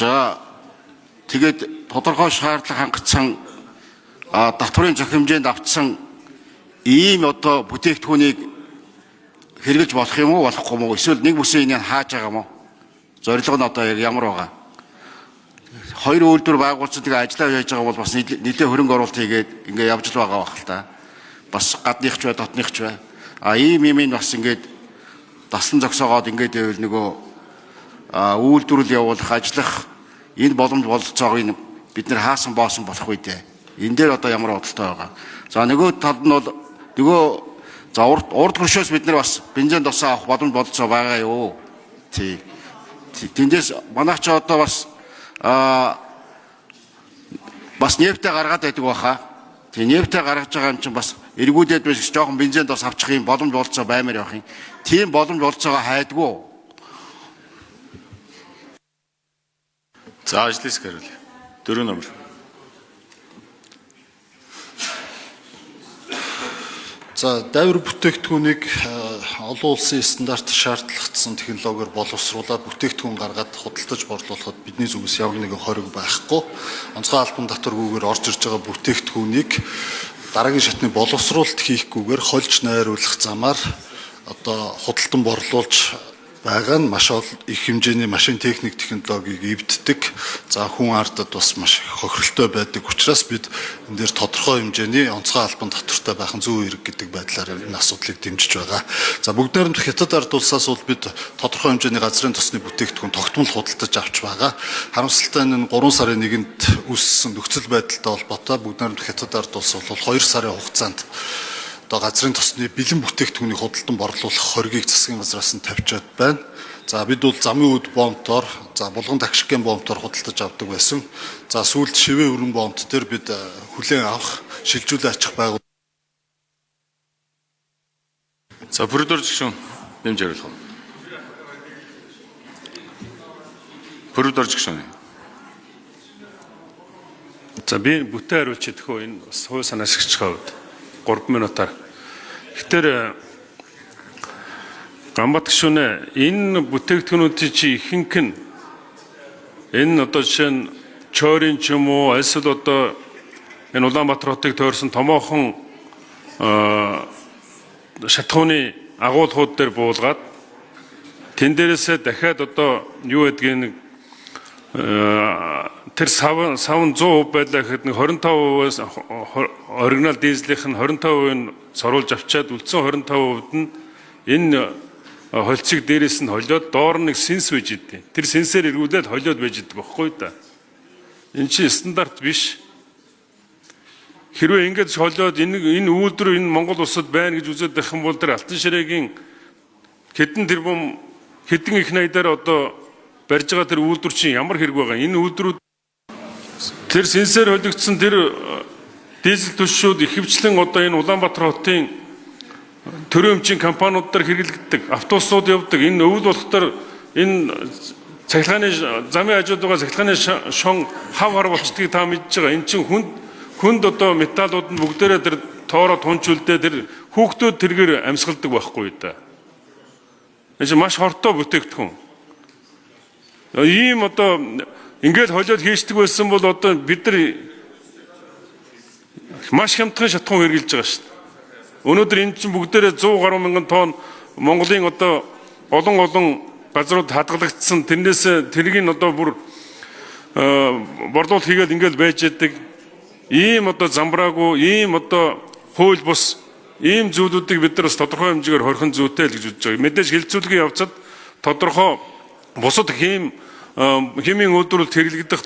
За тэгээд тодорхой шаардлага хангацсан татврын зохимжээнд автсан ийм одоо бүтээгдэхүүнийг хэрэглэж болох юм уу, болохгүй юм уу? Эсвэл нэг бүсийн энийг хааж байгаа юм уу? Зорилго нь одоо яг ямар байгаа? Хоёр үйлдвэр байгуулсан тэгээ ажиллаа хийж байгаа бол бас нэлээд хөрөнгө оруулалт хийгээд ингээ явж л байгаа байх л та. Бас гадныхч бай, дотныхч бай. Ийм юм бас ингээд таслан зогсоогоод ингээд байвал нөгөө үйлдвэрлэл явуулах, ажиллах энэ боломж бололцоог бид нэр хаасан боосон болох үү дээ. Энэ дээр одоо ямар бодолтой байгаа. За нөгөө тал нь бол нөгөө за урд хөршөөс бид нар бас бензин тосоо авах боломж бололцоо байгаа юу. Тий. Тэндээс манайч одоо бас нефтэ гаргаад байдаг баха. Тий нефтэ гаргаж байгаа юм чинь бас эргүүлээд биш жоохон бензин тос авчих юм боломж бололцоо баймаар явах юм. Тийм боломж бололцоогоо хайдгүй. За ажлаас гарвал 4 номер. За дайвар бүтээгдэхүүнийг олон улсын стандарт шаардлагатсан технологиор боловсруулаад бүтээгдэхүүн гаргаад худалдаж борлуулахад бидний зүгээс ямар нэгэн хориг байхгүй. Онцгой албан татваргүйгээр орж ирж байгаа бүтээгдэхүүнийг дараагийн шатны боловсруулалт хийхгүйгээр хольж найруулах замаар одоо худалдан борлуулж байгаа нь маш их хэмжээний машин техник технологиг эвддэг. За хүн ардад бас маш хохиролтой байдаг учраас бид энэ дээр тодорхой хэмжээний онцгой албан татвартай байх нь зөв хэрэг гэдэг байдлаар энэ асуудлыг дэмжиж байгаа. За бүгд найрамдах хятад ард улсаас бол бид тодорхой хэмжээний газрын тосны бүтээгдэхүүн тогтмол худалдаж авч байгаа. Харамсалтай нь 3 сарын 1-нд үүссэн нөхцөл байдалтай холбоотой бүгд найрамдах хятад ард улс бол 2 сарын хугацаанд газрын тосны бэлэн бүтээгдэхүүнийг худалдан борлуулах хоргийг засгийн газраас нь тавьчаад байна. За бид бол замын үд бомтоор, за булган тагшигын бомтоор худалдаж авдаг байсан. За сүүлд шивээ өргөн бомт дээр бид хүлээн авах, шилжүүлэн ачих байгуул. За бүрдөрж гүшүүн нэмж хариулах. Бүрдөрж гүшүүн. За би бүтэн хариулж идэхөө энэ бас хууль санаас гिचхавд 3 минутаар. Тэгэхээр Гамбат гүшүүнэ энэ бүтээгдэхүүнүүдийн чи ихэнх нь энэ одоо жишээ нь чойрын ч юм уу эсвэл одоо энэ Улаанбаатар хотыг тойрсон томоохон шатхууны агуулгууд дээр буулгаад тэн дээрээсээ дахиад одоо юу гэдгийг тэр савн 100% байлаа гэхэд нэг 25%-аас оригинал дизелийнх нь 25% соруулж авчаад үлдсэн 25%-д нь энэ холцыг дээрээс нь холиод доор нэг сенс байж идэв. Тэр сенсээр эргүүлээд холиод байж идэг байхгүй да. Энэ чинь стандарт биш. Хэрвээ ингэж холиод энэ үйлдвэр энэ Монгол улсад байна гэж үзээд байх юм бол тэр Алтан ширээгийн хэдэн тэрбум хэдэн их найдаар одоо барьж байгаа тэр үйлдвэр чинь ямар хэрэг байгаа. Энэ үйлдвэрүүд тэр сенсээр холигдсон тэр дизель түлшүүд ихэвчлэн одоо энэ Улаанбаатар хотын төрөмчийн компаниуд дээр хэрэглэгддэг, автобусууд явдаг. Энэ өвөл болохоор энэ цахилгааны замын хажууд байгаа цахилгааны шон хав хар болчдгийг та мэдж байгаа. Энэ чинь хүнд одоо металлууд нь бүгдээрээ тэр тоороо тунчулдээ тэр хүүхдүүд тэргээр амьсгалдаг байхгүй да. Энэ чинь маш хортой бүтээгдэхүүн. Ийм одоо ингээд холиод хийждэг байсан бол одоо бид нар маш хямдхан шатхуун хэрэгжилж байгаа шүү дээ. Өнөөдөр энэ чинь бүгдээрээ 100 гаруй мянган тонн Монголын одоо олон газрууд хадгалагдсан. Тэрнээс тэрийг нь одоо бүр борлуулалт хийгээд ингээд байж яадаг. Ийм одоо замбраагүй, ийм одоо хууль бус ийм зүйлүүдийг бид нар бас тодорхой хэмжээгээр хорхон зүйтэй л гэж үзэж байгаа. Мэдээж хилцүүлгийн явцад тодорхой бусад химийн үйлдвэрлэлд хэрэглэгдэх